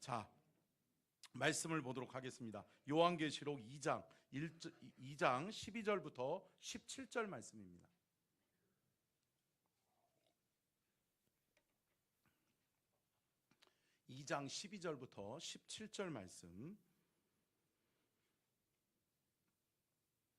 자, 말씀을 보도록 하겠습니다. 요한계시록 2장 12절부터 17절 말씀입니다. (2장 12절부터 17절) 말씀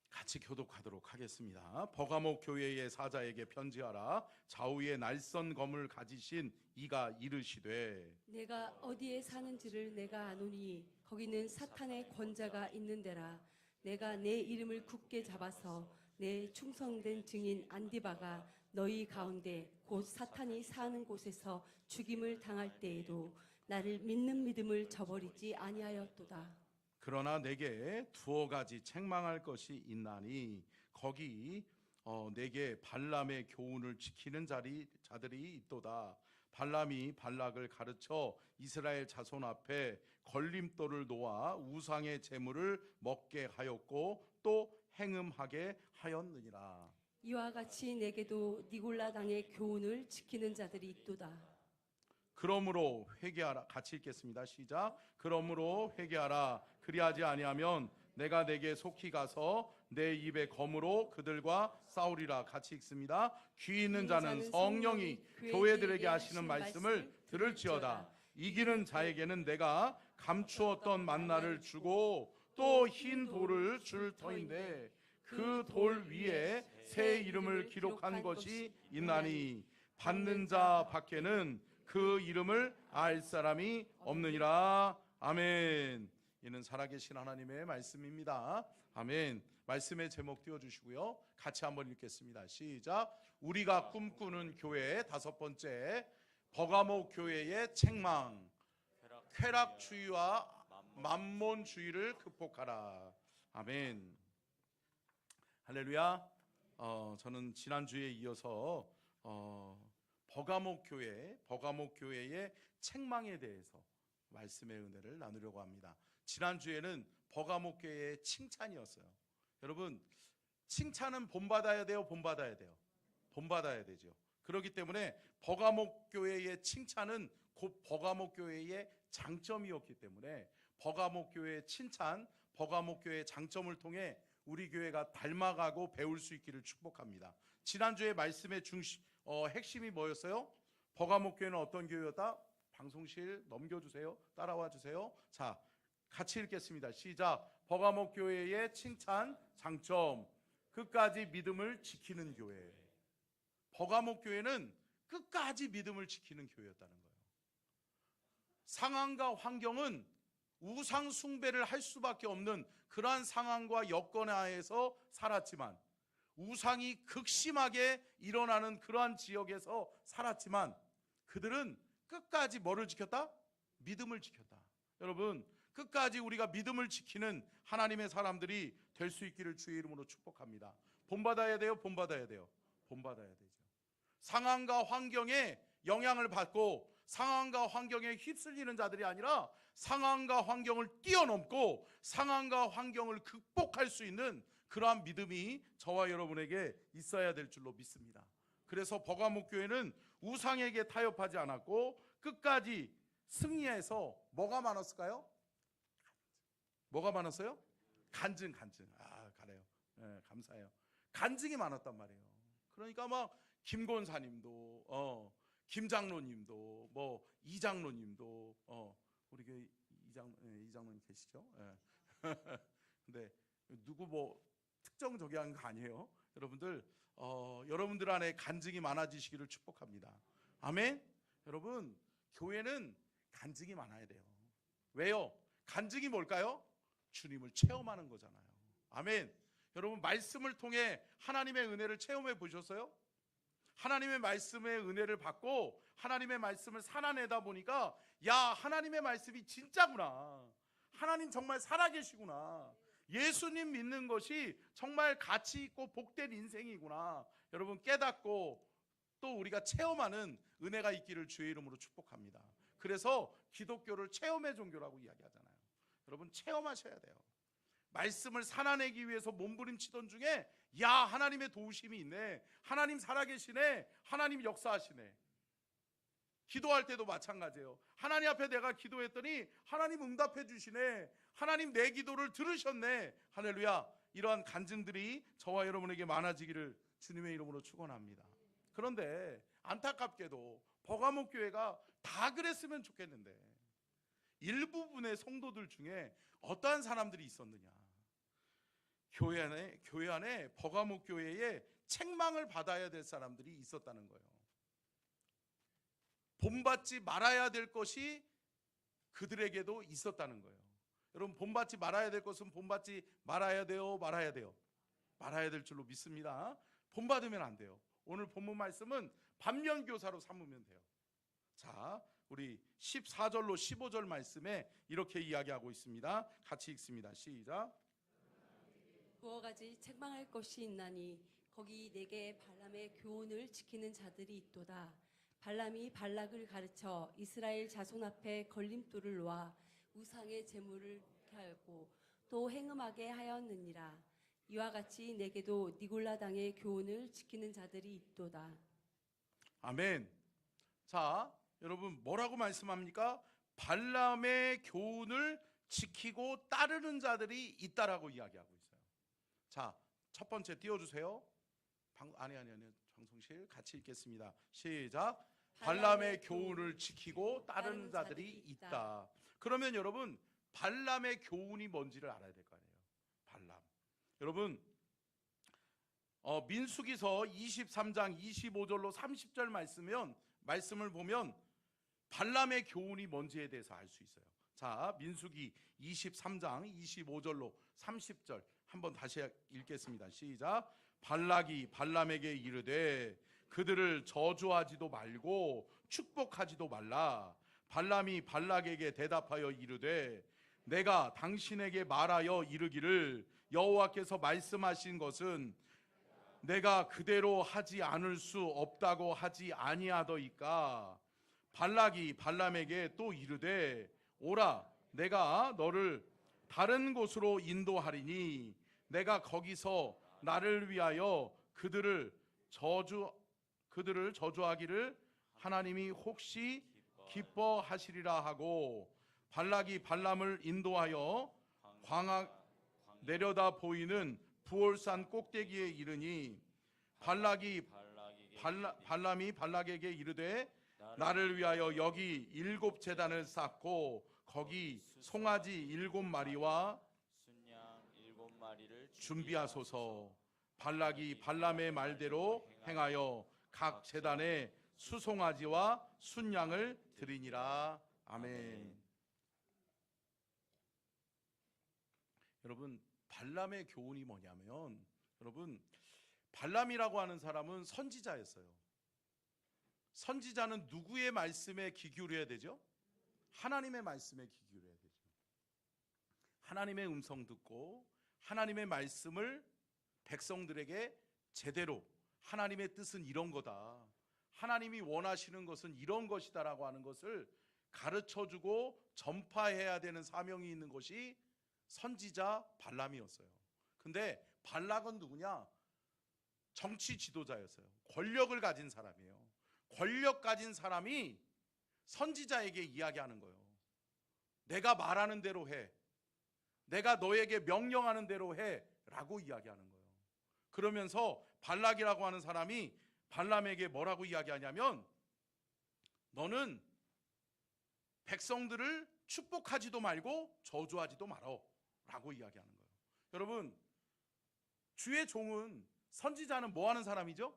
같이 교독하도록 하겠습니다. 버가모 교회의 사자에게 편지하라. 좌우에 날선 검을 가지신 이가 이르시되, 내가 어디에 사는지를 내가 아노니 거기는 사탄의 권자가 있는 데라. 내가 내 이름을 굳게 잡아서 내 충성된 증인 안디바가 너희 가운데 곧 사탄이 사는 곳에서 죽임을 당할 때에도 나를 믿는 믿음을 저버리지 아니하였도다. 그러나 내게 두어 가지 책망할 것이 있나니 거기 내게 발람의 교훈을 지키는 자들이 있도다. 발람이 발락을 가르쳐 이스라엘 자손 앞에 걸림돌을 놓아 우상의 제물을 먹게 하였고 또 행음하게 하였느니라. 이와 같이 내게도 니골라 당의 교훈을 지키는 자들이 있도다. 그러므로 회개하라. 같이 읽겠습니다. 시작. 그러므로 회개하라. 그리하지 아니하면 내가 내게 속히 가서 내 입에 검으로 그들과 싸우리라. 같이 읽습니다. 귀 있는 자는 성령이 교회들에게 하시는 말씀을 들을지어다. 이기는 자에게는 내가 감추었던 만나를 주고 또 흰 돌을 줄 터인데 그 돌 위에 새 이름을 기록한 것이 있나니 받는 자 밖에는 그 이름을 알 사람이 없느니라. 아멘. 이는 살아계신 하나님의 말씀입니다. 아멘. 말씀의 제목 띄워주시고요. 같이 한번 읽겠습니다. 시작. 우리가 꿈꾸는 교회 다섯 번째, 버가모 교회의 책망. 쾌락주의와 만몬주의를 극복하라. 아멘. 할렐루야. 저는 지난주에 이어서 버가모 교회의 책망에 대해서 말씀의 은혜를 나누려고 합니다. 지난주에는 버가모 교회의 칭찬이었어요. 여러분, 칭찬은 본받아야 돼요? 본받아야 돼요? 본받아야 되죠. 그렇기 때문에 버가모 교회의 칭찬은 곧 버가모 교회의 장점이었기 때문에 버가모 교회의 칭찬, 버가모 교회의 장점을 통해 우리 교회가 닮아가고 배울 수 있기를 축복합니다. 지난주에 말씀의 핵심이 뭐였어요? 버가모 교회는 어떤 교회였다? 방송실 넘겨주세요. 따라와 주세요. 자, 같이 읽겠습니다. 시작. 버가모 교회의 칭찬, 장점, 끝까지 믿음을 지키는 교회. 버가모 교회는 끝까지 믿음을 지키는 교회였다는 거예요. 상황과 환경은 우상 숭배를 할 수밖에 없는 그러한 상황과 여건 하에서 살았지만, 우상이 극심하게 일어나는 그러한 지역에서 살았지만 그들은 끝까지 뭐를 지켰다? 믿음을 지켰다. 여러분, 끝까지 우리가 믿음을 지키는 하나님의 사람들이 될 수 있기를 주의 이름으로 축복합니다. 본받아야 돼요? 본받아야 돼요? 본받아야 되죠. 상황과 환경에 영향을 받고 상황과 환경에 휩쓸리는 자들이 아니라 상황과 환경을 뛰어넘고 상황과 환경을 극복할 수 있는 그러한 믿음이 저와 여러분에게 있어야 될 줄로 믿습니다. 그래서 버가모 교회는 우상에게 타협하지 않았고 끝까지 승리해서 뭐가 많았을까요? 뭐가 많았어요? 간증. 가래요. 네, 감사해요. 간증이 많았단 말이에요. 그러니까 막 김권사님도 김장로님도 뭐 이장로님도 우리 교회 이장로님 계시죠? 네. 근데 누구 뭐 특정 저기 한 거 아니에요. 여러분들 여러분들 안에 간증이 많아지시기를 축복합니다. 아멘. 여러분, 교회는 간증이 많아야 돼요. 왜요? 간증이 뭘까요? 주님을 체험하는 거잖아요. 아멘. 여러분, 말씀을 통해 하나님의 은혜를 체험해 보셨어요? 하나님의 말씀의 은혜를 받고 하나님의 말씀을 살아내다 보니까, 야, 하나님의 말씀이 진짜구나, 하나님 정말 살아계시구나, 예수님 믿는 것이 정말 가치 있고 복된 인생이구나, 여러분 깨닫고 또 우리가 체험하는 은혜가 있기를 주의 이름으로 축복합니다. 그래서 기독교를 체험의 종교라고 이야기하잖아요. 여러분, 체험하셔야 돼요. 말씀을 살아내기 위해서 몸부림치던 중에, 야, 하나님의 도우심이 있네, 하나님 살아계시네, 하나님 역사하시네, 기도할 때도 마찬가지예요. 하나님 앞에 내가 기도했더니 하나님 응답해 주시네. 하나님 내 기도를 들으셨네. 할렐루야. 이러한 간증들이 저와 여러분에게 많아지기를 주님의 이름으로 축원합니다. 그런데 안타깝게도 버가목 교회가 다 그랬으면 좋겠는데 일부분의 성도들 중에 어떠한 사람들이 있었느냐. 교회 안에 버가목 교회에 책망을 받아야 될 사람들이 있었다는 거예요. 본받지 말아야 될 것이 그들에게도 있었다는 거예요. 여러분, 본받지 말아야 될 것은 본받지 말아야 돼요, 말아야 돼요? 말아야 될 줄로 믿습니다. 본받으면 안 돼요. 오늘 본문 말씀은 반면교사로 삼으면 돼요. 자, 우리 14절로 15절 말씀에 이렇게 이야기하고 있습니다. 같이 읽습니다. 시작. 두어 가지 책망할 것이 있나니 거기 내게 발람의 교훈을 지키는 자들이 있도다. 발람이 발락을 가르쳐 이스라엘 자손 앞에 걸림돌을 놓아 우상의 제물을 하였고 또 행음하게 하였느니라. 이와 같이 내게도 니골라 당의 교훈을 지키는 자들이 있도다. 아멘. 자, 여러분 뭐라고 말씀합니까? 발람의 교훈을 지키고 따르는 자들이 있다라고 이야기하고 있어요. 자, 첫 번째 띄워주세요. 아니 방송실 같이 읽겠습니다. 시작. 발람의 교훈을 지키고 따르는 자들이 있다. 그러면 여러분, 발람의 교훈이 뭔지를 알아야 될 거 아니에요. 발람. 여러분, 민수기서 23장 25절로 30절 말씀을 보면 발람의 교훈이 뭔지에 대해서 알 수 있어요. 자, 민수기 23장 25절로 30절 한번 다시 읽겠습니다. 시작. 발락이 발람에게 이르되 그들을 저주하지도 말고 축복하지도 말라. 발람이 발락에게 대답하여 이르되 내가 당신에게 말하여 이르기를 여호와께서 말씀하신 것은 내가 그대로 하지 않을 수 없다고 하지 아니하더이까. 발락이 발람에게 또 이르되 오라, 내가 너를 다른 곳으로 인도하리니 내가 거기서 나를 위하여 그들을 저주하기를 하나님이 혹시 기뻐하시리라 하고, 발락이 발람을 인도하여 광야 내려다 보이는 부올산 꼭대기에 이르니 발람이 발락에게 이르되 나를 위하여 여기 7 제단을 쌓고 거기 송아지 7마리와 순양 7마리를 준비하소서. 발락이 발람의 말대로 행하여 각 제단에 수송아지와 순양을 드리니라. 아멘. 여러분, 발람의 교훈이 뭐냐면, 여러분, 발람이라고 하는 사람은 선지자였어요. 선지자는 누구의 말씀에 귀 기울여야 되죠? 하나님의 말씀에 귀 기울여야 되죠. 하나님의 음성 듣고 하나님의 말씀을 백성들에게 제대로, 하나님의 뜻은 이런 거다, 하나님이 원하시는 것은 이런 것이다라고 하는 것을 가르쳐주고 전파해야 되는 사명이 있는 것이 선지자 발람이었어요. 근데 발락은 누구냐? 정치 지도자였어요. 권력을 가진 사람이에요. 권력 가진 사람이 선지자에게 이야기하는 거예요. 내가 말하는 대로 해, 내가 너에게 명령하는 대로 해 라고 이야기하는 거예요. 그러면서 발락이라고 하는 사람이 발람에게 뭐라고 이야기하냐면, 너는 백성들을 축복하지도 말고 저주하지도 말어 라고 이야기하는 거예요. 여러분, 주의 종은, 선지자는 뭐 하는 사람이죠?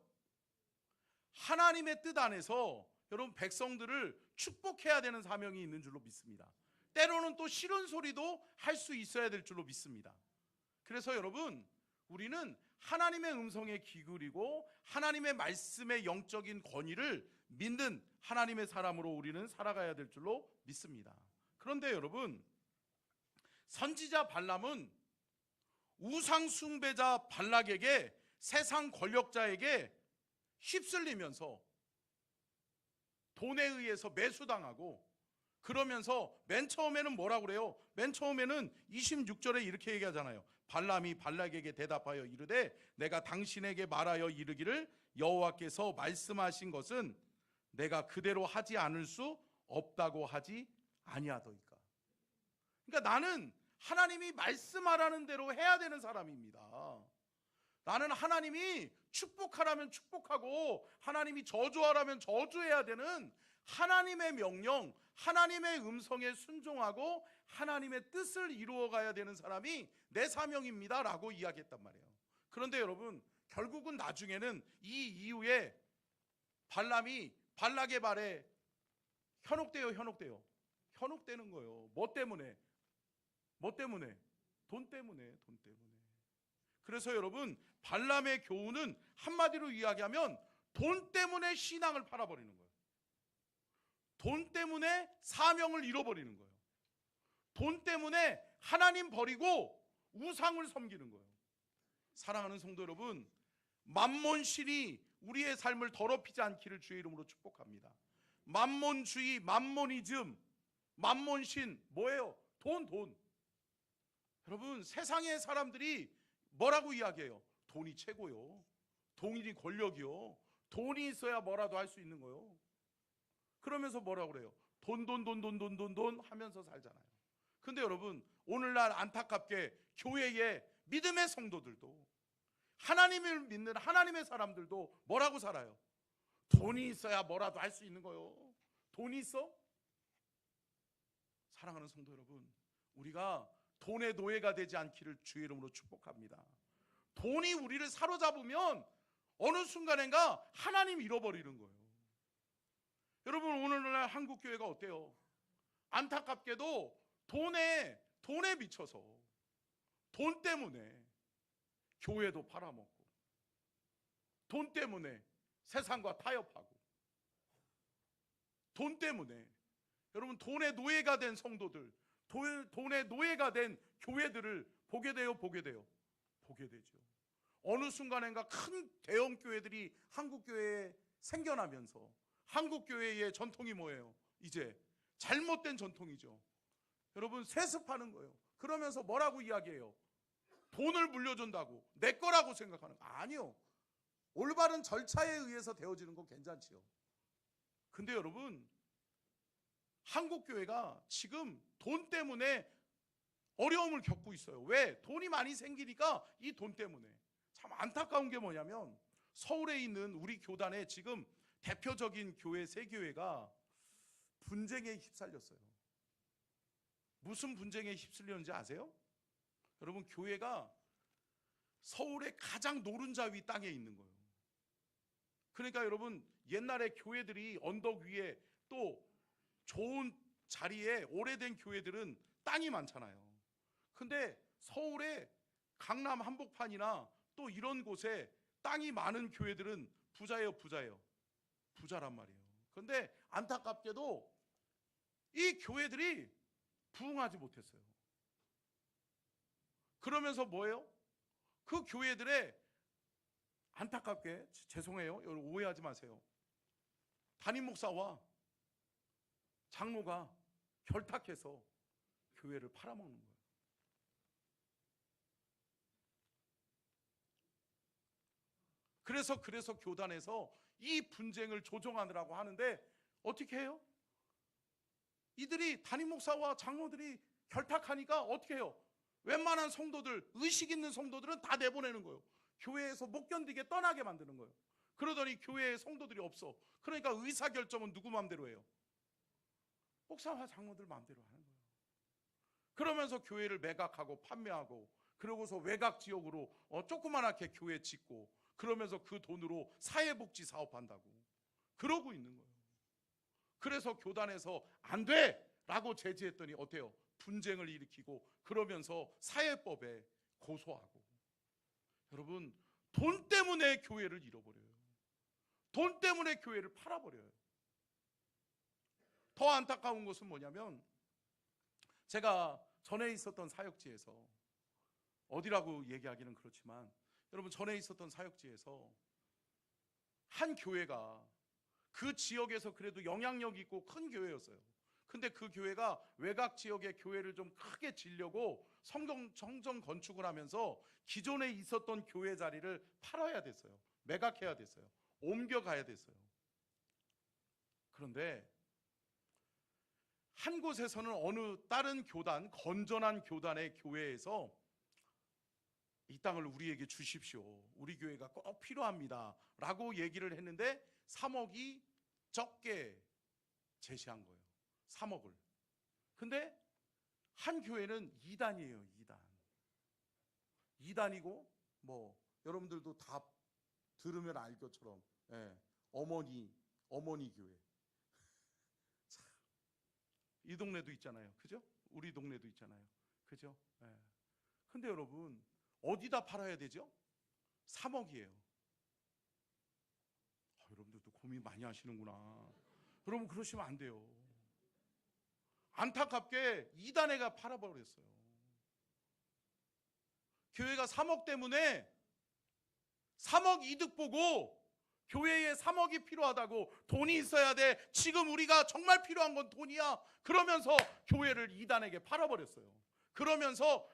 하나님의 뜻 안에서 여러분 백성들을 축복해야 되는 사명이 있는 줄로 믿습니다. 때로는 또 싫은 소리도 할 수 있어야 될 줄로 믿습니다. 그래서 여러분, 우리는 하나님의 음성에 귀 기울이고 하나님의 말씀의 영적인 권위를 믿는 하나님의 사람으로 우리는 살아가야 될 줄로 믿습니다. 그런데 여러분, 선지자 발람은 우상 숭배자 발락에게, 세상 권력자에게 휩쓸리면서 돈에 의해서 매수당하고, 그러면서 맨 처음에는 뭐라고 그래요? 맨 처음에는 26절에 이렇게 얘기하잖아요. 발람이 발락에게 대답하여 이르되 내가 당신에게 말하여 이르기를 여호와께서 말씀하신 것은 내가 그대로 하지 않을 수 없다고 하지 아니하더이까. 그러니까 나는 하나님이 말씀하라는 대로 해야 되는 사람입니다. 나는 하나님이 축복하라면 축복하고 하나님이 저주하라면 저주해야 되는 하나님의 명령, 하나님의 음성에 순종하고 하나님의 뜻을 이루어가야 되는 사람이 내 사명입니다 라고 이야기했단 말이에요. 그런데 여러분, 결국은 나중에는 이 이후에 발람이 발락의 말에 현혹되는 거예요. 뭐 때문에? 돈 때문에. 그래서 여러분, 발람의 교훈은 한마디로 이야기하면 돈 때문에 신앙을 팔아버리는 거예요. 돈 때문에 사명을 잃어버리는 거예요. 돈 때문에 하나님 버리고 우상을 섬기는 거예요. 사랑하는 성도 여러분, 만몬신이 우리의 삶을 더럽히지 않기를 주의 이름으로 축복합니다. 만몬주의, 만모니즘, 만몬신 뭐예요? 돈. 여러분, 세상의 사람들이 뭐라고 이야기해요? 돈이 최고요. 돈이 권력이요. 돈이 있어야 뭐라도 할 수 있는 거요. 그러면서 뭐라고 그래요? 돈 하면서 살잖아요. 근데 여러분, 오늘날 안타깝게 교회의 믿음의 성도들도, 하나님을 믿는 하나님의 사람들도 뭐라고 살아요? 돈이 있어야 뭐라도 할 수 있는 거요. 돈이 있어? 사랑하는 성도 여러분, 우리가 돈의 노예가 되지 않기를 주의 이름으로 축복합니다. 돈이 우리를 사로잡으면 어느 순간인가 하나님 잃어버리는 거예요. 여러분, 오늘날 한국교회가 어때요? 안타깝게도 돈에 미쳐서 돈 때문에 교회도 팔아먹고, 돈 때문에 세상과 타협하고, 돈 때문에 여러분 돈의 노예가 된 성도들, 돈의 노예가 된 교회들을 보게 되죠. 어느 순간인가 큰 대형 교회들이 한국교회에 생겨나면서 한국교회의 전통이 뭐예요? 이제 잘못된 전통이죠. 여러분, 세습하는 거예요. 그러면서 뭐라고 이야기해요? 돈을 물려준다고 내 거라고 생각하는 거 아니요. 올바른 절차에 의해서 되어지는 건 괜찮지요. 근데 여러분, 한국교회가 지금 돈 때문에 어려움을 겪고 있어요. 왜? 돈이 많이 생기니까 이 돈 때문에. 참 안타까운 게 뭐냐면 서울에 있는 우리 교단에 지금 대표적인 교회 세 교회가 분쟁에 휩쓸렸어요. 무슨 분쟁에 휩쓸렸는지 아세요? 여러분, 교회가 서울의 가장 노른자 위 땅에 있는 거예요. 그러니까 여러분, 옛날에 교회들이 언덕 위에 또 좋은 자리에 오래된 교회들은 땅이 많잖아요. 근데 서울의 강남 한복판이나 또 이런 곳에 땅이 많은 교회들은 부자란 말이에요. 근데 안타깝게도 이 교회들이 부흥하지 못했어요. 그러면서 뭐예요? 그 교회들의, 안타깝게 죄송해요, 오해하지 마세요, 담임 목사와 장로가 결탁해서 교회를 팔아먹는 거예요. 그래서 교단에서 이 분쟁을 조정하느라고 하는데 어떻게 해요? 이들이, 담임 목사와 장로들이 결탁하니까 어떻게 해요? 웬만한 성도들, 의식 있는 성도들은 다 내보내는 거예요. 교회에서 못 견디게 떠나게 만드는 거예요. 그러더니 교회에 성도들이 없어. 그러니까 의사결정은 누구 마음대로 해요? 목사와 장로들 마음대로 하는 거예요. 그러면서 교회를 매각하고 판매하고, 그러고서 외곽 지역으로 조그만하게 교회 짓고, 그러면서 그 돈으로 사회복지 사업한다고 그러고 있는 거예요. 그래서 교단에서 안 돼! 라고 제지했더니 어때요? 분쟁을 일으키고, 그러면서 사회법에 고소하고. 여러분, 돈 때문에 교회를 잃어버려요. 돈 때문에 교회를 팔아버려요. 더 안타까운 것은 뭐냐면, 제가 전에 있었던 사역지에서, 어디라고 얘기하기는 그렇지만 여러분, 전에 있었던 사역지에서 한 교회가 그 지역에서 그래도 영향력 있고 큰 교회였어요. 근데 그 교회가 외곽 지역의 교회를 좀 크게 지려고 성전 건축을 하면서 기존에 있었던 교회 자리를 팔아야 됐어요. 매각해야 됐어요. 옮겨가야 됐어요. 그런데 한 곳에서는 어느 다른 교단, 건전한 교단의 교회에서 이 땅을 우리에게 주십시오, 우리 교회가 꼭 필요합니다 라고 얘기를 했는데 3억이 적게 제시한 거예요. 3억을. 근데 한 교회는 2단이에요. 2단이고 뭐 여러분들도 다 들으면 알 것처럼 어머니 교회. 참, 이 동네도 있잖아요. 그죠? 우리 동네도 있잖아요. 그죠? 근데 여러분 어디다 팔아야 되죠? 3억이에요. 여러분들도 고민 많이 하시는구나. 여러분 그러시면 안 돼요. 안타깝게 2단회가 팔아버렸어요. 교회가 3억 때문에 3억 이득 보고 교회에 3억이 필요하다고, 돈이 있어야 돼, 지금 우리가 정말 필요한 건 돈이야, 그러면서 교회를 2단에게 팔아버렸어요. 그러면서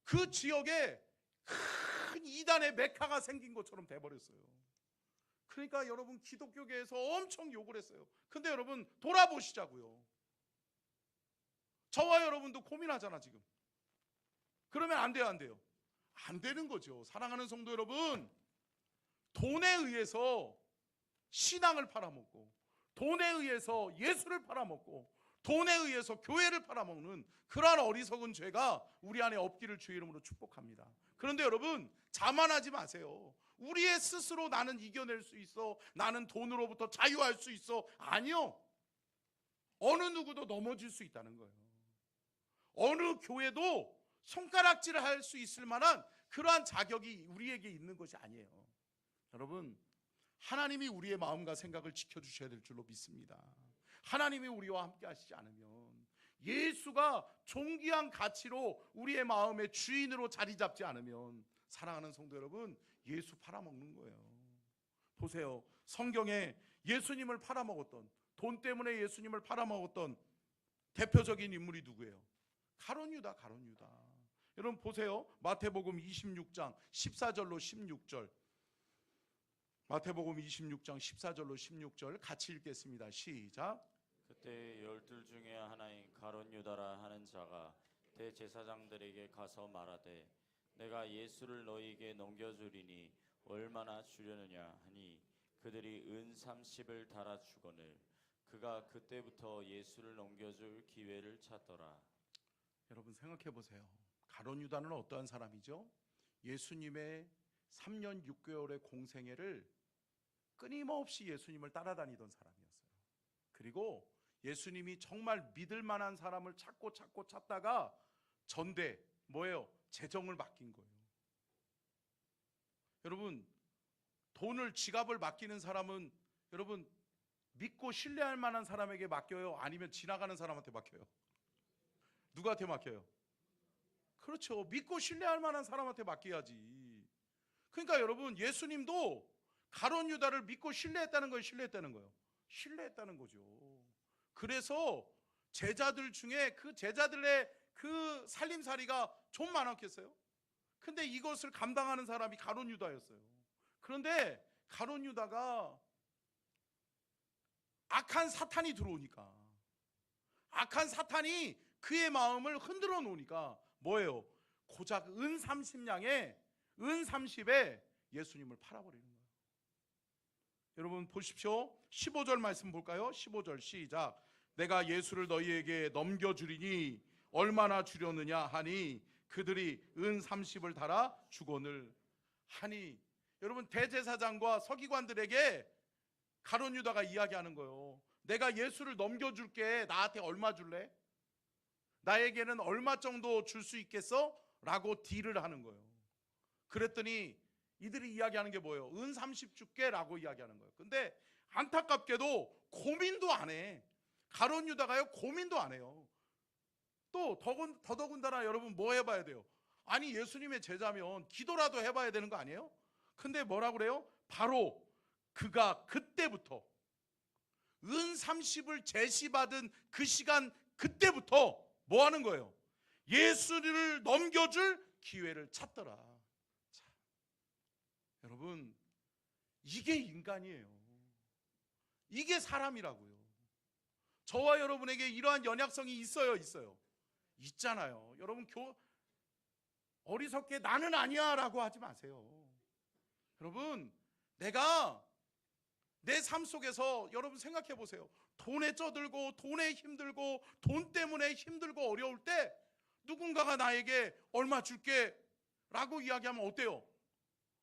그 지역에 큰 2단의 메카가 생긴 것처럼 돼버렸어요. 그러니까 여러분 기독교계에서 엄청 욕을 했어요. 근데 여러분 돌아보시자고요. 저와 여러분도 고민하잖아 지금. 그러면 안 돼요, 안 돼요? 안 되는 거죠. 사랑하는 성도 여러분, 돈에 의해서 신앙을 팔아먹고, 돈에 의해서 예수를 팔아먹고, 돈에 의해서 교회를 팔아먹는 그러한 어리석은 죄가 우리 안에 없기를 주의 이름으로 축복합니다. 그런데 여러분 자만하지 마세요. 우리의 스스로 나는 이겨낼 수 있어, 나는 돈으로부터 자유할 수 있어. 아니요. 어느 누구도 넘어질 수 있다는 거예요. 어느 교회도 손가락질을 할 수 있을 만한 그러한 자격이 우리에게 있는 것이 아니에요. 여러분 하나님이 우리의 마음과 생각을 지켜주셔야 될 줄로 믿습니다. 하나님이 우리와 함께 하시지 않으면, 예수가 존귀한 가치로 우리의 마음의 주인으로 자리 잡지 않으면, 사랑하는 성도 여러분, 예수 팔아먹는 거예요. 보세요. 성경에 예수님을 팔아먹었던, 돈 때문에 예수님을 팔아먹었던 대표적인 인물이 누구예요? 가룟 유다. 여러분 보세요. 마태복음 26장 14절로 16절. 마태복음 26장 14절로 16절 같이 읽겠습니다. 시작. 그때 12 중에 하나인 가룟 유다라 하는 자가 대제사장들에게 가서 말하되 내가 예수를 너희에게 넘겨주리니 얼마나 주려느냐 하니 그들이 은 30을 달아 주거늘 그가 그때부터 예수를 넘겨줄 기회를 찾더라. 여러분 생각해 보세요. 가룟 유다는 어떠한 사람이죠? 예수님의 3년 6개월의 공생애를 끊임없이 예수님을 따라다니던 사람이었어요. 그리고 예수님이 정말 믿을 만한 사람을 찾다가 전대 뭐예요? 재정을 맡긴 거예요. 여러분 돈을, 지갑을 맡기는 사람은 여러분 믿고 신뢰할 만한 사람에게 맡겨요? 아니면 지나가는 사람한테 맡겨요? 누구한테 맡겨요? 그렇죠. 믿고 신뢰할 만한 사람한테 맡겨야지. 그러니까 여러분 예수님도 가룟 유다를 믿고 신뢰했다는 거예요? 신뢰했다는 거예요? 신뢰했다는 거죠. 그래서 제자들 중에 그 제자들의 그 살림살이가 좀 많았겠어요? 근데 이것을 감당하는 사람이 가룟 유다였어요. 그런데 가룟 유다가 악한 사탄이 들어오니까, 악한 사탄이 그의 마음을 흔들어 놓으니까 뭐예요? 고작 은 30에 예수님을 팔아버리는 거예요. 여러분 보십시오. 15절 말씀 볼까요? 15절 시작. 내가 예수를 너희에게 넘겨주리니 얼마나 주려느냐 하니 그들이 은 30을 달아 주거늘 하니. 여러분 대제사장과 서기관들에게 가룟 유다가 이야기하는 거예요. 내가 예수를 넘겨줄게, 나한테 얼마 줄래? 나에게는 얼마 정도 줄 수 있겠어? 라고 딜을 하는 거예요. 그랬더니 이들이 이야기하는 게 뭐예요? 은 30 줄게 라고 이야기하는 거예요. 근데 안타깝게도 고민도 안 해. 가룟 유다가요 고민도 안 해요. 또 더더군다나 여러분 뭐 해봐야 돼요? 아니 예수님의 제자면 기도라도 해봐야 되는 거 아니에요? 근데 뭐라고 그래요? 바로 그가 그때부터 은 30을 제시받은 그 시간, 그때부터 뭐 하는 거예요? 예수를 넘겨줄 기회를 찾더라. 자, 여러분 이게 인간이에요. 이게 사람이라고요. 저와 여러분에게 이러한 연약성이 있어요, 있어요? 있잖아요. 여러분 어리석게 나는 아니야 라고 하지 마세요. 여러분, 내가 내 삶 속에서 여러분 생각해 보세요. 돈에 쩌들고 돈에 힘들고 돈 때문에 힘들고 어려울 때 누군가가 나에게 얼마 줄게 라고 이야기하면 어때요?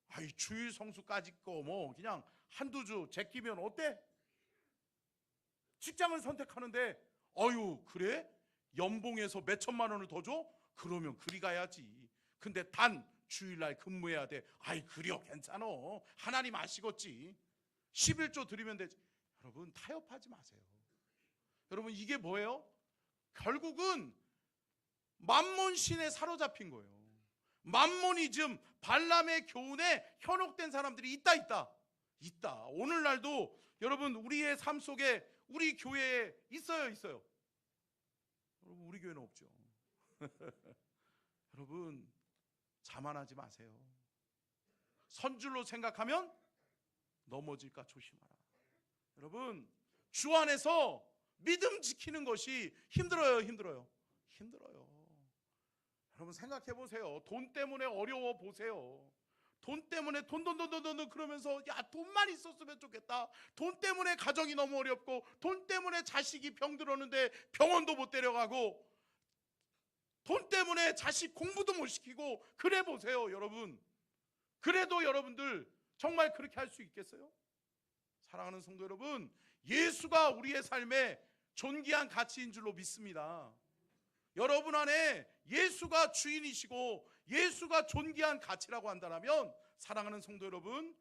아이, 주일 성수까지 거 뭐 그냥 한두 주 제끼면 어때? 직장을 선택하는데 어유 그래? 연봉에서 몇 천만 원을 더 줘? 그러면 그리 가야지. 근데 단 주일날 근무해야 돼. 아이, 그려 괜찮아. 하나님 아시겠지. 11조 드리면 되지. 여러분, 타협하지 마세요. 여러분, 이게 뭐예요? 결국은 만몬신에 사로잡힌 거예요. 만모니즘, 발람의 교훈에 현혹된 사람들이 있다. 오늘날도 여러분, 우리의 삶 속에 우리 교회에 있어요. 여러분, 우리 교회는 없죠. 여러분, 자만하지 마세요. 선줄로 생각하면 넘어질까 조심하라. 여러분, 주 안에서 믿음 지키는 것이 힘들어요. 여러분, 생각해 보세요. 돈 때문에 어려워 보세요. 돈 때문에 돈 그러면서 야, 돈만 있었으면 좋겠다. 돈 때문에 가정이 너무 어렵고, 돈 때문에 자식이 병들었는데 병원도 못 데려가고, 돈 때문에 자식 공부도 못 시키고, 그래 보세요, 여러분. 그래도 여러분들 정말 그렇게 할 수 있겠어요? 사랑하는 성도 여러분, 예수가 우리의 삶의 존귀한 가치인 줄로 믿습니다. 여러분 안에 예수가 주인이시고 예수가 존귀한 가치라고 한다면, 사랑하는 성도 여러분,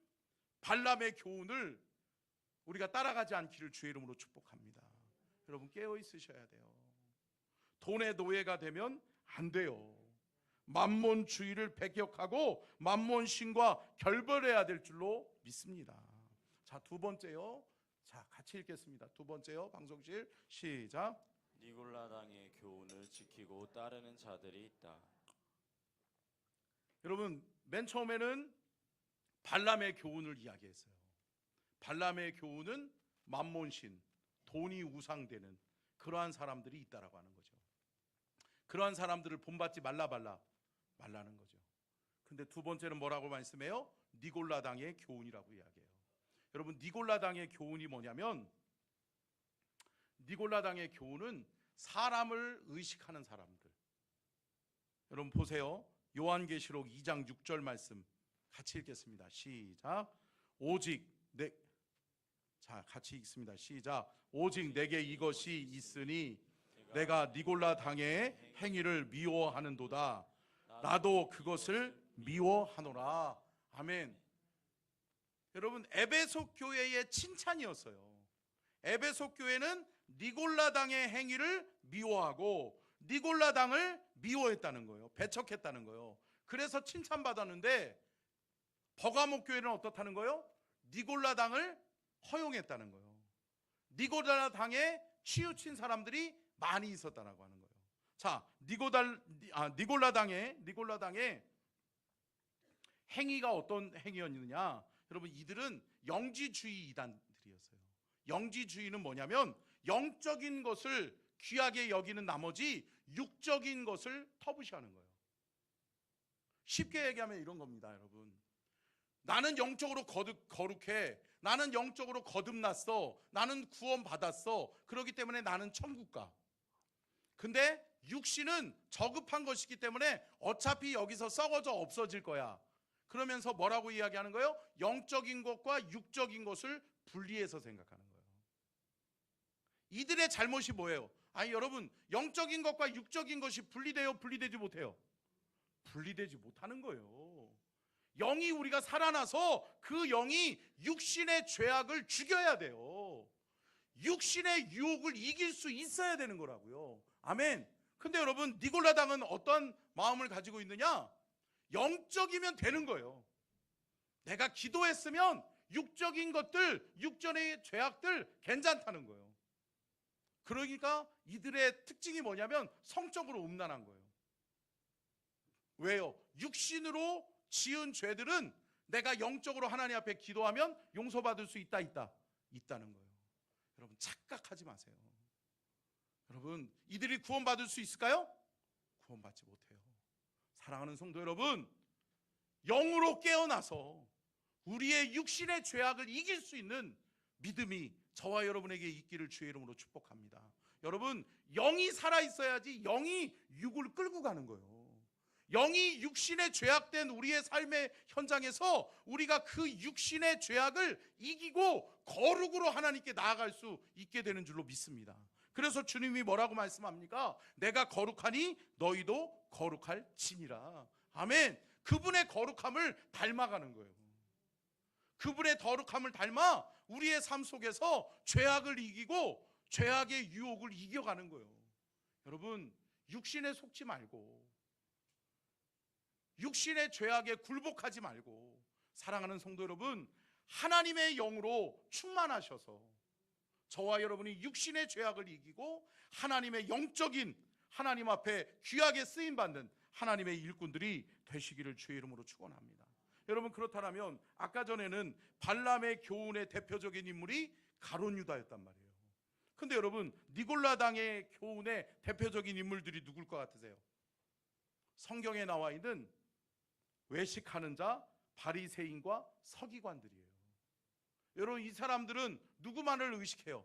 발람의 교훈을 우리가 따라가지 않기를 주의 이름으로 축복합니다. 여러분, 깨어 있으셔야 돼요. 돈의 노예가 되면 안 돼요. 만몬주의를 배격하고 만몬신과 결별해야 될 줄로 믿습니다. 자, 두 번째요. 자, 같이 읽겠습니다. 두 번째요. 방송실 시작. 니골라당의 교훈을 지키고 따르는 자들이 있다. 여러분, 맨 처음에는 발람의 교훈을 이야기했어요. 발람의 교훈은 만몬신, 돈이 우상되는 그러한 사람들이 있다라고 하는 거죠. 그러한 사람들을 본받지 말라는 거죠. 근데 두 번째는 뭐라고 말씀해요? 니골라당의 교훈이라고 이야기해요. 여러분, 니골라당의 교훈이 뭐냐면, 니골라당의 교훈은 사람을 의식하는 사람들. 여러분 보세요. 요한계시록 2장 6절 말씀 같이 읽겠습니다. 시작. 같이 읽습니다. 시작. 오직 내게 이것이 있으니 내가 니골라당의 행위를 미워하는도다. 나도 그것을 미워하노라. 아멘. 여러분, 에베소 교회의 칭찬이었어요. 에베소 교회는 니골라당의 행위를 미워하고 니골라당을 미워했다는 거예요. 배척했다는 거예요. 그래서 칭찬받았는데, 버가모 교회는 어떻다는 거예요? 니골라당을 허용했다는 거예요. 니골라당에 치우친 사람들이 많이 있었다라고 하는 거예요. 자, 니골라당의 행위가 어떤 행위였느냐? 여러분, 이들은 영지주의 이단들이었어요. 영지주의는 뭐냐면, 영적인 것을 귀하게 여기는 나머지 육적인 것을 터부시하는 거예요. 쉽게 얘기하면 이런 겁니다, 여러분. 나는 영적으로 거룩해. 나는 영적으로 거듭났어. 나는 구원받았어. 그렇기 때문에 나는 천국 가. 근데 육신은 저급한 것이기 때문에 어차피 여기서 썩어져 없어질 거야. 그러면서 뭐라고 이야기하는 거예요? 영적인 것과 육적인 것을 분리해서 생각하는 거예요. 이들의 잘못이 뭐예요? 아니, 여러분, 영적인 것과 육적인 것이 분리돼요? 분리되지 못해요? 분리되지 못하는 거예요. 영이 우리가 살아나서 그 영이 육신의 죄악을 죽여야 돼요. 육신의 유혹을 이길 수 있어야 되는 거라고요. 아멘. 근데 여러분, 니골라당은 어떤 마음을 가지고 있느냐? 영적이면 되는 거예요. 내가 기도했으면 육적인 것들, 육전의 죄악들 괜찮다는 거예요. 그러니까 이들의 특징이 뭐냐면 성적으로 음란한 거예요. 왜요? 육신으로 지은 죄들은 내가 영적으로 하나님 앞에 기도하면 용서받을 수 있다는 거예요. 여러분 착각하지 마세요. 여러분 이들이 구원받을 수 있을까요? 구원받지 못해요. 사랑하는 성도 여러분, 영으로 깨어나서 우리의 육신의 죄악을 이길 수 있는 믿음이 저와 여러분에게 있기를 주의 이름으로 축복합니다. 여러분, 영이 살아있어야지 영이 육을 끌고 가는 거예요. 영이 육신의 죄악된 우리의 삶의 현장에서 우리가 그 육신의 죄악을 이기고 거룩으로 하나님께 나아갈 수 있게 되는 줄로 믿습니다. 그래서 주님이 뭐라고 말씀합니까? 내가 거룩하니 너희도 거룩할지니라. 아멘. 그분의 거룩함을 닮아가는 거예요. 그분의 거룩함을 닮아 우리의 삶 속에서 죄악을 이기고 죄악의 유혹을 이겨가는 거예요. 여러분, 육신에 속지 말고 육신의 죄악에 굴복하지 말고 사랑하는 성도 여러분, 하나님의 영으로 충만하셔서 저와 여러분이 육신의 죄악을 이기고 하나님의 영적인 하나님 앞에 귀하게 쓰임받는 하나님의 일꾼들이 되시기를 주의 이름으로 축원합니다. 여러분, 그렇다면 아까 전에는 발람의 교훈의 대표적인 인물이 가룟 유다였단 말이에요. 근데 여러분, 니골라당의 교훈의 대표적인 인물들이 누굴 것 같으세요? 성경에 나와 있는 외식하는 자, 바리새인과 서기관들이에요. 여러분, 이 사람들은 누구만을 의식해요?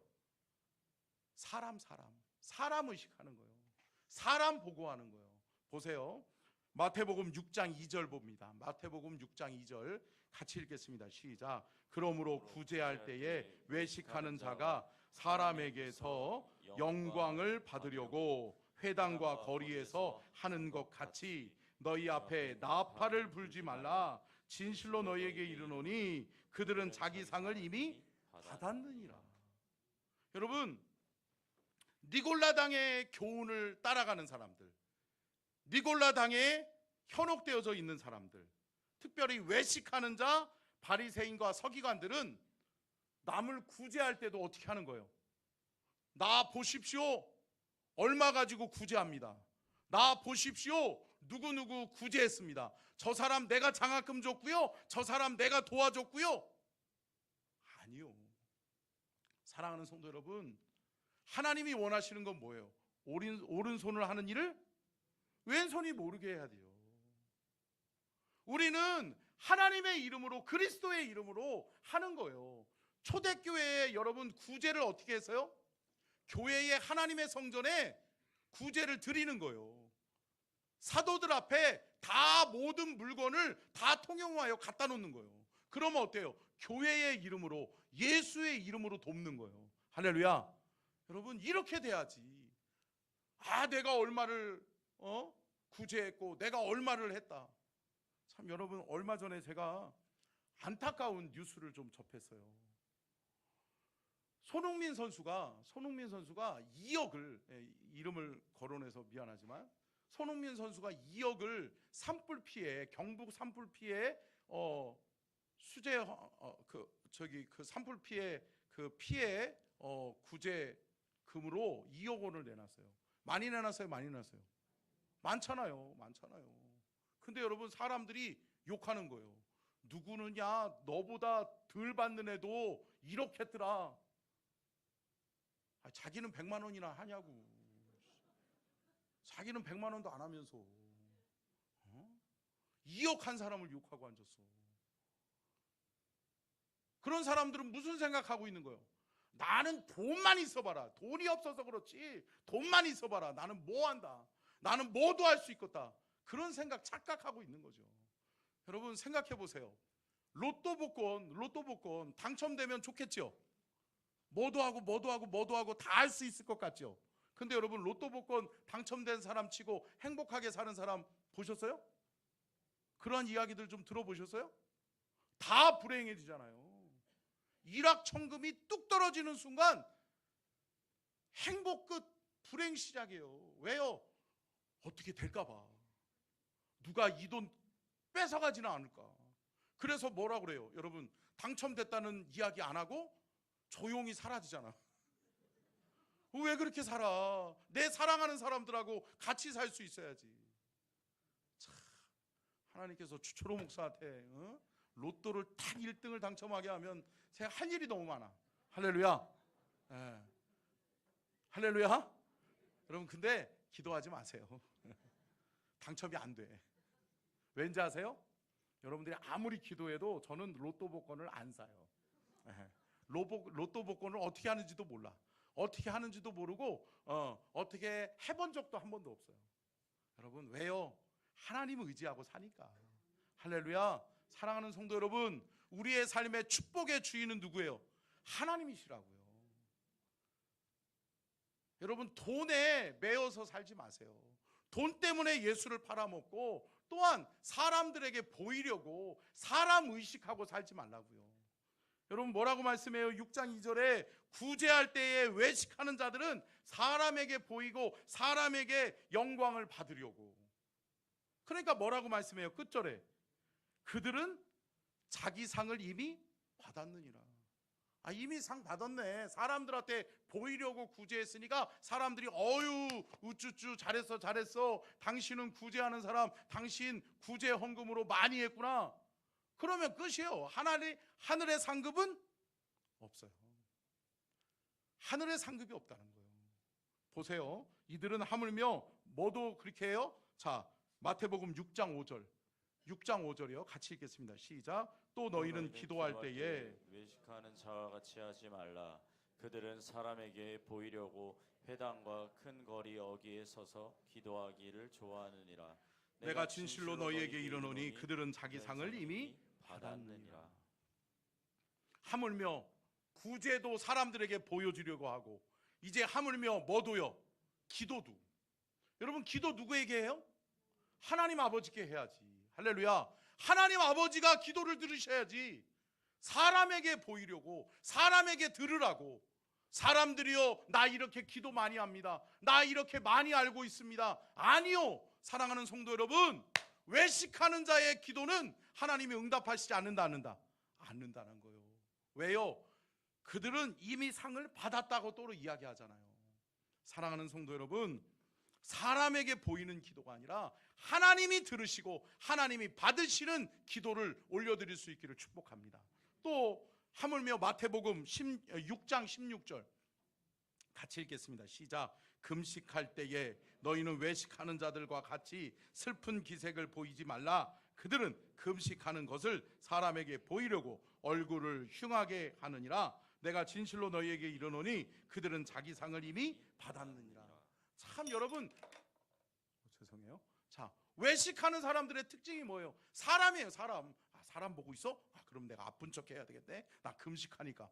사람 의식하는 거예요. 사람 보고하는 거예요. 보세요. 마태복음 6장 2절 봅니다. 마태복음 6장 2절 같이 읽겠습니다. 시작. 그러므로 구제할 때에 외식하는 자가 사람에게서 영광을 받으려고 회당과 거리에서 하는 것 같이 너희 앞에 나팔을 불지 말라. 진실로 너희에게 이르노니 그들은 자기 상을 이미 받았느니라. 여러분, 니골라당의 교훈을 따라가는 사람들, 니골라당에 현혹되어져 있는 사람들, 특별히 외식하는 자, 바리새인과 서기관들은 남을 구제할 때도 어떻게 하는 거예요? 나 보십시오, 얼마 가지고 구제합니다. 나 보십시오, 누구누구 구제했습니다. 저 사람 내가 장학금 줬고요, 저 사람 내가 도와줬고요. 아니요. 사랑하는 성도 여러분, 하나님이 원하시는 건 뭐예요? 오른손을 하는 일을 왼손이 모르게 해야 돼요. 우리는 하나님의 이름으로, 그리스도의 이름으로 하는 거예요. 초대교회에 여러분 구제를 어떻게 했어요? 교회의 하나님의 성전에 구제를 드리는 거예요. 사도들 앞에 다 모든 물건을 다 통용하여 갖다 놓는 거예요. 그러면 어때요? 교회의 이름으로, 예수의 이름으로 돕는 거예요. 할렐루야. 여러분, 이렇게 돼야지. 내가 얼마를 구제했고 내가 얼마를 했다. 참, 여러분, 얼마 전에 제가 안타까운 뉴스를 좀 접했어요. 손흥민 선수가 2억을, 이름을 거론해서 미안하지만 손흥민 선수가 2억을 산불 피해, 경북 산불 피해 수재 그 산불 피해 그 피해 구제금으로 2억 원을 내놨어요. 많이 내놨어요, 많이 내놨어요? 많잖아요. 근데 여러분, 사람들이 욕하는 거예요. 누구느냐, 너보다 덜 받는 애도 이렇게 했더라. 자기는 100만 원이나 하냐고. 자기는 100만 원도 안 하면서 2억 한 사람을 욕하고 앉았어. 그런 사람들은 무슨 생각하고 있는 거예요? 나는 돈만 있어봐라. 돈이 없어서 그렇지, 돈만 있어봐라. 나는 뭐 한다. 나는 뭐도 할 수 있겠다. 그런 생각, 착각하고 있는 거죠. 여러분, 생각해 보세요. 로또 복권 당첨되면 좋겠죠? 뭐도 하고 다 할 수 있을 것 같죠? 근데 여러분, 로또 복권 당첨된 사람 치고 행복하게 사는 사람 보셨어요? 그런 이야기들 좀 들어보셨어요? 다 불행해지잖아요. 일확천금이 뚝 떨어지는 순간 행복 끝, 불행 시작이에요. 왜요? 어떻게 될까 봐. 누가 이 돈 뺏어가지는 않을까. 그래서 뭐라 그래요? 여러분, 당첨됐다는 이야기 안 하고 조용히 사라지잖아. 왜 그렇게 살아? 내 사랑하는 사람들하고 같이 살 수 있어야지. 참, 하나님께서 주초로 목사한테 로또를 딱 1등을 당첨하게 하면 제가 할 일이 너무 많아. 할렐루야. 예. 할렐루야. 여러분 근데 기도하지 마세요. 당첨이 안 돼. 왠지 아세요? 여러분들이 아무리 기도해도 저는 로또 복권을 안 사요. 예. 로또 복권을 어떻게 하는지도 몰라. 어떻게 하는지도 모르고 어떻게 해본 적도 한 번도 없어요. 여러분 왜요? 하나님을 의지하고 사니까. 할렐루야. 사랑하는 성도 여러분, 우리의 삶의 축복의 주인은 누구예요? 하나님이시라고요. 여러분 돈에 매여서 살지 마세요. 돈 때문에 예수를 팔아먹고 또한 사람들에게 보이려고 사람 의식하고 살지 말라고요. 여러분 뭐라고 말씀해요? 6장 2절에 구제할 때에 외식하는 자들은 사람에게 보이고 사람에게 영광을 받으려고. 그러니까 뭐라고 말씀해요? 끝절에 그들은 자기 상을 이미 받았느니라. 이미 상 받았네. 사람들한테 보이려고 구제했으니까 사람들이 어유 우쭈쭈 잘했어 잘했어, 당신은 구제하는 사람, 당신 구제 헌금으로 많이 했구나. 그러면 끝이에요. 하늘의 상급은 없어요. 하늘의 상급이 없다는 거예요. 보세요. 이들은 하물며 뭐도 그렇게 해요? 자, 마태복음 6장 5절. 6장 5절이요. 같이 읽겠습니다. 시작. 또 너희는 기도할 때에 외식하는 자와 같이 하지 말라. 그들은 사람에게 보이려고 회당과 큰 거리 어귀에 서서 기도하기를 좋아하느니라. 내가 진실로 너희에게 이르노니 그들은 자기 상을 이미 받았느니라. 하물며 구제도 사람들에게 보여주려고 하고, 이제 하물며 뭐도요? 기도도. 여러분 기도 누구에게 해요? 하나님 아버지께 해야지. 할렐루야. 하나님 아버지가 기도를 들으셔야지. 사람에게 보이려고, 사람에게 들으라고, 사람들이요 나 이렇게 기도 많이 합니다, 나 이렇게 많이 알고 있습니다. 아니요. 사랑하는 성도 여러분, 외식하는 자의 기도는 하나님이 응답하시지 않는다는 거예요. 왜요? 그들은 이미 상을 받았다고 또 이야기하잖아요. 사랑하는 성도 여러분, 사람에게 보이는 기도가 아니라 하나님이 들으시고 하나님이 받으시는 기도를 올려드릴 수 있기를 축복합니다. 또 하물며 마태복음 6장 16절 같이 읽겠습니다. 시작. 금식할 때에 너희는 외식하는 자들과 같이 슬픈 기색을 보이지 말라. 그들은 금식하는 것을 사람에게 보이려고 얼굴을 흉하게 하느니라. 내가 진실로 너희에게 이르노니 그들은 자기 상을 이미 받았느니라. 참 여러분, 죄송해요. 자, 외식하는 사람들의 특징이 뭐예요? 사람이에요. 사람 보고 있어? 그럼 내가 아픈 척 해야 되겠네. 나 금식하니까.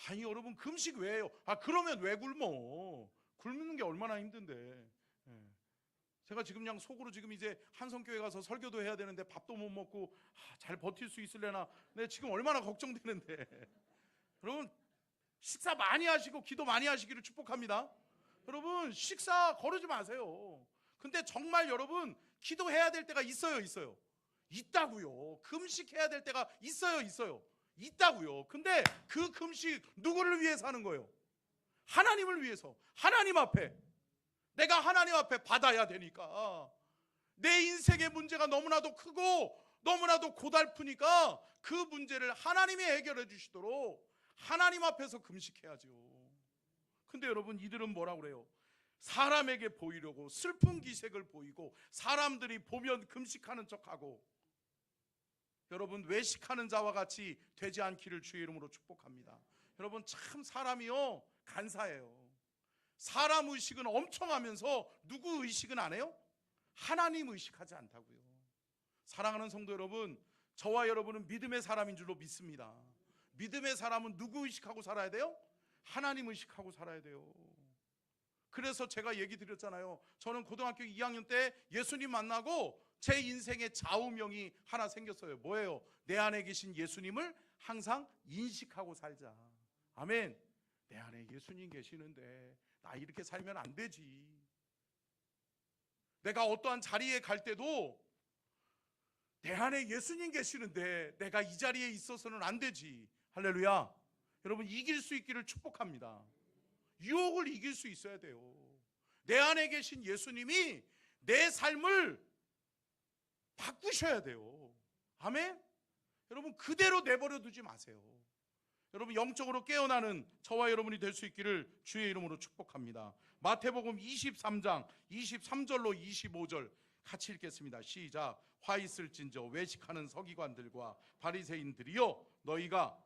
아니 여러분, 금식 왜 해요? 그러면 왜 굶어? 굶는 게 얼마나 힘든데. 제가 지금 그냥 속으로 지금 이제 한성교회 가서 설교도 해야 되는데 밥도 못 먹고 잘 버틸 수 있을래나, 내 지금 얼마나 걱정되는데. 여러분 식사 많이 하시고 기도 많이 하시기를 축복합니다. 여러분 식사 거르지 마세요. 근데 정말 여러분 기도해야 될 때가 있어요? 있다고요. 금식해야 될 때가 있어요? 있다고요. 근데 그 금식 누구를 위해서 하는 거예요? 하나님을 위해서. 하나님 앞에, 내가 하나님 앞에 받아야 되니까. 내 인생의 문제가 너무나도 크고 너무나도 고달프니까 그 문제를 하나님이 해결해 주시도록 하나님 앞에서 금식해야죠. 근데 여러분 이들은 뭐라고 그래요? 사람에게 보이려고 슬픈 기색을 보이고 사람들이 보면 금식하는 척하고. 여러분 외식하는 자와 같이 되지 않기를 주의 이름으로 축복합니다. 여러분 참 사람이요 간사해요. 사람 의식은 엄청 하면서 누구 의식은 안 해요? 하나님 의식하지 않다고요. 사랑하는 성도 여러분, 저와 여러분은 믿음의 사람인 줄로 믿습니다. 믿음의 사람은 누구 의식하고 살아야 돼요? 하나님 의식하고 살아야 돼요. 그래서 제가 얘기 드렸잖아요. 저는 고등학교 2학년 때 예수님 만나고 제 인생의 좌우명이 하나 생겼어요. 뭐예요? 내 안에 계신 예수님을 항상 인식하고 살자. 아멘. 내 안에 예수님 계시는데 나 이렇게 살면 안 되지. 내가 어떠한 자리에 갈 때도 내 안에 예수님 계시는데 내가 이 자리에 있어서는 안 되지. 할렐루야. 여러분 이길 수 있기를 축복합니다. 유혹을 이길 수 있어야 돼요. 내 안에 계신 예수님이 내 삶을 바꾸셔야 돼요. 아멘. 여러분 그대로 내버려 두지 마세요. 여러분 영적으로 깨어나는 저와 여러분이 될 수 있기를 주의 이름으로 축복합니다. 마태복음 23장 23절로 25절 같이 읽겠습니다. 시작. 화 있을진저 외식하는 서기관들과 바리새인들이여 너희가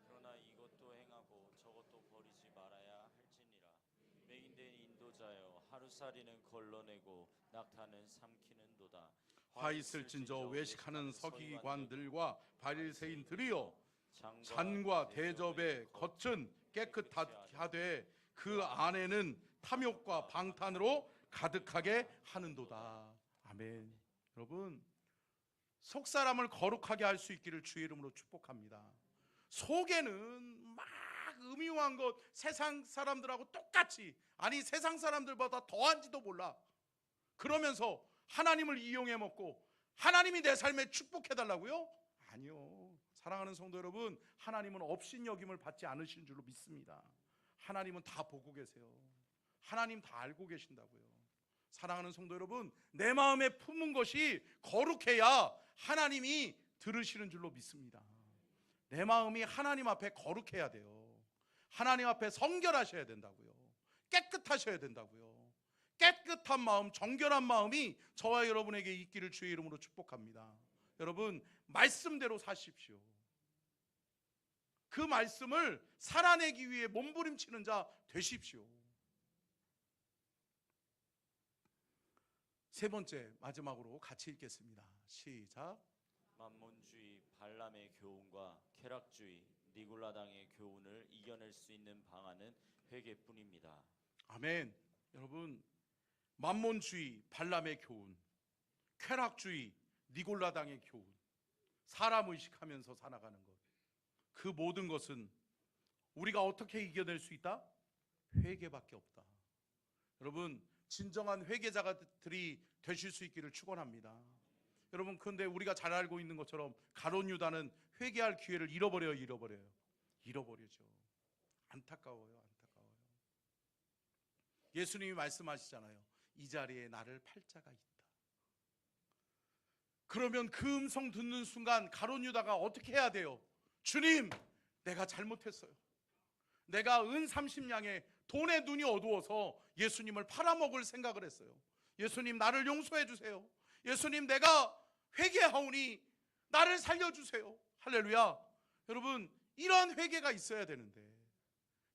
그러나 이것도 행하고 저것도 버리지 말아야 할지니라. 맹인된 인도자여 하루살이는 걸러내고 낙타는 삼키는도다. 화 있을진저 외식하는 서기관들과 바리새인들이여 잔과 대접의 겉은 깨끗하되 그 안에는 탐욕과 방탄으로 가득하게 하는도다. 아멘. 여러분 속 사람을 거룩하게 할 수 있기를 주의 이름으로 축복합니다. 속에는 막 음흉한 것 세상 사람들하고 똑같이, 아니 세상 사람들보다 더한지도 몰라. 그러면서 하나님을 이용해 먹고 하나님이 내 삶에 축복해 달라고요? 아니요. 사랑하는 성도 여러분, 하나님은 업신여김을 받지 않으신 줄로 믿습니다. 하나님은 다 보고 계세요. 하나님 다 알고 계신다고요. 사랑하는 성도 여러분, 내 마음에 품은 것이 거룩해야 하나님이 들으시는 줄로 믿습니다. 내 마음이 하나님 앞에 거룩해야 돼요. 하나님 앞에 성결하셔야 된다고요. 깨끗하셔야 된다고요. 깨끗한 마음, 정결한 마음이 저와 여러분에게 있기를 주의 이름으로 축복합니다. 여러분 말씀대로 사십시오. 그 말씀을 살아내기 위해 몸부림치는 자 되십시오. 세 번째, 마지막으로 같이 읽겠습니다. 시작. 만몬주의 발람의 교훈과 쾌락주의 니골라당의 교훈을 이겨낼 수 있는 방안은 회개뿐입니다. 아멘. 여러분 만몬주의 발람의 교훈, 쾌락주의 니골라당의 교훈, 사람 의식하면서 살아가는 것, 그 모든 것은 우리가 어떻게 이겨낼 수 있다? 회개밖에 없다. 여러분 진정한 회개자들이 되실 수 있기를 축원합니다. 여러분 그런데 우리가 잘 알고 있는 것처럼 가룟 유다는 회개할 기회를 잃어버려요. 잃어버리죠. 안타까워요. 예수님이 말씀하시잖아요. 이 자리에 나를 팔 자가 있다. 그러면 그 음성 듣는 순간 가룟 유다가 어떻게 해야 돼요? 주님, 내가 잘못했어요. 내가 은 30냥에 돈에 눈이 어두워서 예수님을 팔아먹을 생각을 했어요. 예수님 나를 용서해 주세요. 예수님 내가 회개하오니 나를 살려주세요. 할렐루야. 여러분 이런 회개가 있어야 되는데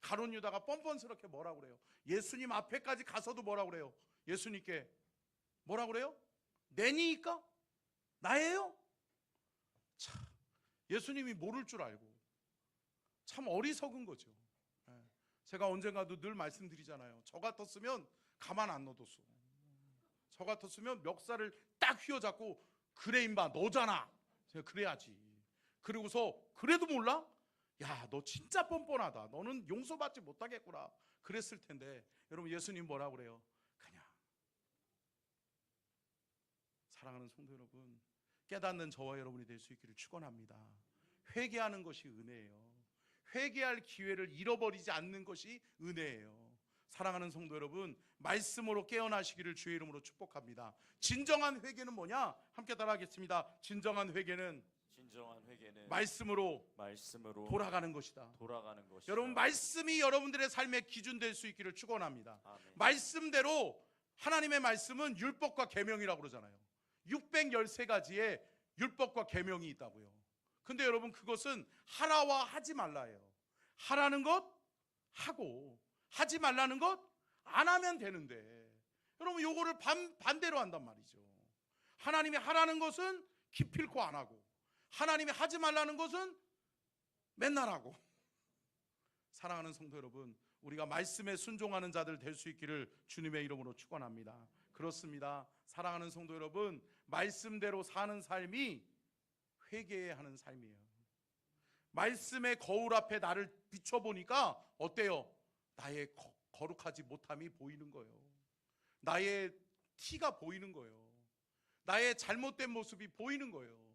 가룟 유다가 뻔뻔스럽게 뭐라고 그래요? 예수님 앞에까지 가서도 뭐라고 그래요? 예수님께 뭐라고 그래요? 내니까? 나예요? 참 예수님이 모를 줄 알고 참 어리석은 거죠. 제가 언젠가도 늘 말씀드리잖아요. 저 같았으면 가만 안 놔뒀어. 저 같았으면 멱살을 딱 휘어잡고 그래 임마 너잖아. 제가 그래야지. 그리고서 그래도 몰라? 야 너 진짜 뻔뻔하다. 너는 용서받지 못하겠구나. 그랬을 텐데 여러분 예수님 뭐라고 그래요? 그냥. 사랑하는 성도 여러분, 깨닫는 저와 여러분이 될 수 있기를 축원합니다. 회개하는 것이 은혜예요. 회개할 기회를 잃어버리지 않는 것이 은혜예요. 사랑하는 성도 여러분, 말씀으로 깨어나시기를 주의 이름으로 축복합니다. 진정한 회개는 뭐냐? 함께 따라하겠습니다. 진정한 회개는 말씀으로 돌아가는 것이다. 여러분 말씀이 여러분들의 삶의 기준 될 수 있기를 축원합니다. 아멘. 말씀대로 하나님의 말씀은 율법과 계명이라고 그러잖아요. 613가지의 율법과 계명이 있다고요. 근데 여러분 그것은 하라와 하지 말라예요. 하라는 것 하고 하지 말라는 것 안 하면 되는데 여러분 요거를 반대로 한단 말이죠. 하나님이 하라는 것은 기필코 안 하고 하나님이 하지 말라는 것은 맨날 하고. 사랑하는 성도 여러분, 우리가 말씀에 순종하는 자들 될 수 있기를 주님의 이름으로 축원합니다. 그렇습니다. 사랑하는 성도 여러분, 말씀대로 사는 삶이 회개해야 하는 삶이에요. 말씀의 거울 앞에 나를 비춰보니까 어때요? 나의 거룩하지 못함이 보이는 거예요. 나의 티가 보이는 거예요. 나의 잘못된 모습이 보이는 거예요.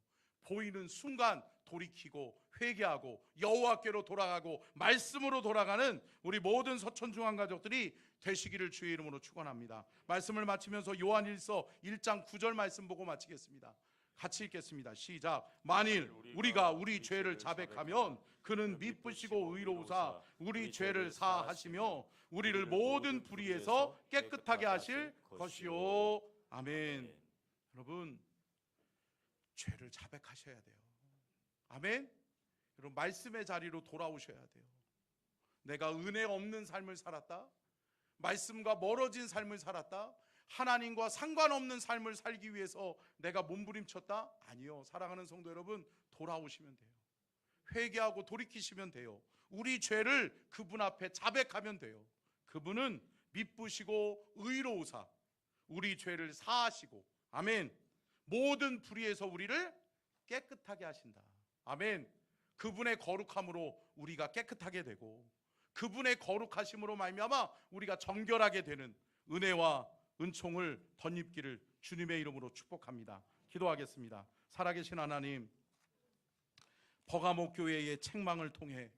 보이는 순간 돌이키고 회개하고 여호와께로 돌아가고 말씀으로 돌아가는 우리 모든 서천중앙 가족들이 되시기를 주의 이름으로 축원합니다. 말씀을 마치면서 요한일서 1장 9절 말씀 보고 마치겠습니다. 같이 읽겠습니다. 시작. 만일 우리가 우리 죄를 자백하면 그는 미쁘시고 의로우사 우리 죄를 사하시며 우리를 모든 불의에서 깨끗하게 하실 것이요. 아멘. 여러분, 죄를 자백하셔야 돼요. 아멘. 여러분, 말씀의 자리로 돌아오셔야 돼요. 내가 은혜 없는 삶을 살았다, 말씀과 멀어진 삶을 살았다, 하나님과 상관없는 삶을 살기 위해서 내가 몸부림쳤다? 아니요. 사랑하는 성도 여러분, 돌아오시면 돼요. 회개하고 돌이키시면 돼요. 우리 죄를 그분 앞에 자백하면 돼요. 그분은 미쁘시고 의로우사 우리 죄를 사하시고, 아멘, 모든 불의에서 우리를 깨끗하게 하신다. 아멘. 그분의 거룩함으로 우리가 깨끗하게 되고, 그분의 거룩하심으로 말미암아 우리가 정결하게 되는 은혜와 은총을 덧입기를 주님의 이름으로 축복합니다. 기도하겠습니다. 살아계신 하나님, 버가모 교회의 책망을 통해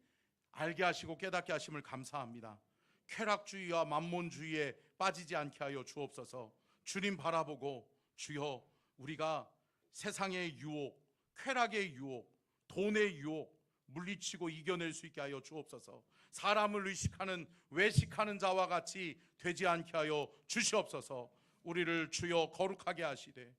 알게 하시고 깨닫게 하심을 감사합니다. 쾌락주의와 만몬주의에 빠지지 않게 하여 주옵소서. 주님 바라보고 주여, 우리가 세상의 유혹, 쾌락의 유혹, 돈의 유혹 물리치고 이겨낼 수 있게 하여 주옵소서. 사람을 의식하는 외식하는 자와 같이 되지 않게 하여 주시옵소서. 우리를 주여 거룩하게 하시되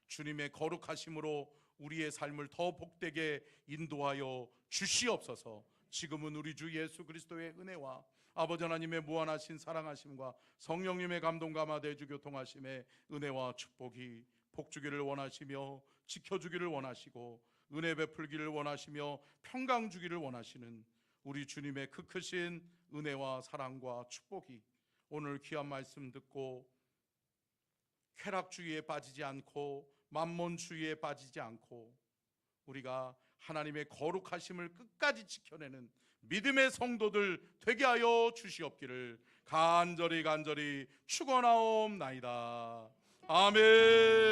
주님의 거룩하심으로 우리의 삶을 더 복되게 인도하여 주시옵소서. 지금은 우리 주 예수 그리스도의 은혜와 아버지 하나님의 무한하신 사랑하심과 성령님의 감동과 마대주 교통하심의 은혜와 축복이 복주기를 원하시며 지켜주기를 원하시고 은혜 베풀기를 원하시며 평강 주기를 원하시는 우리 주님의 그 크신 은혜와 사랑과 축복이 오늘 귀한 말씀 듣고 쾌락주의에 빠지지 않고 만몬주의에 빠지지 않고 우리가 하나님의 거룩하심을 끝까지 지켜내는 믿음의 성도들 되게 하여 주시옵기를 간절히 축원하옵나이다. 아멘.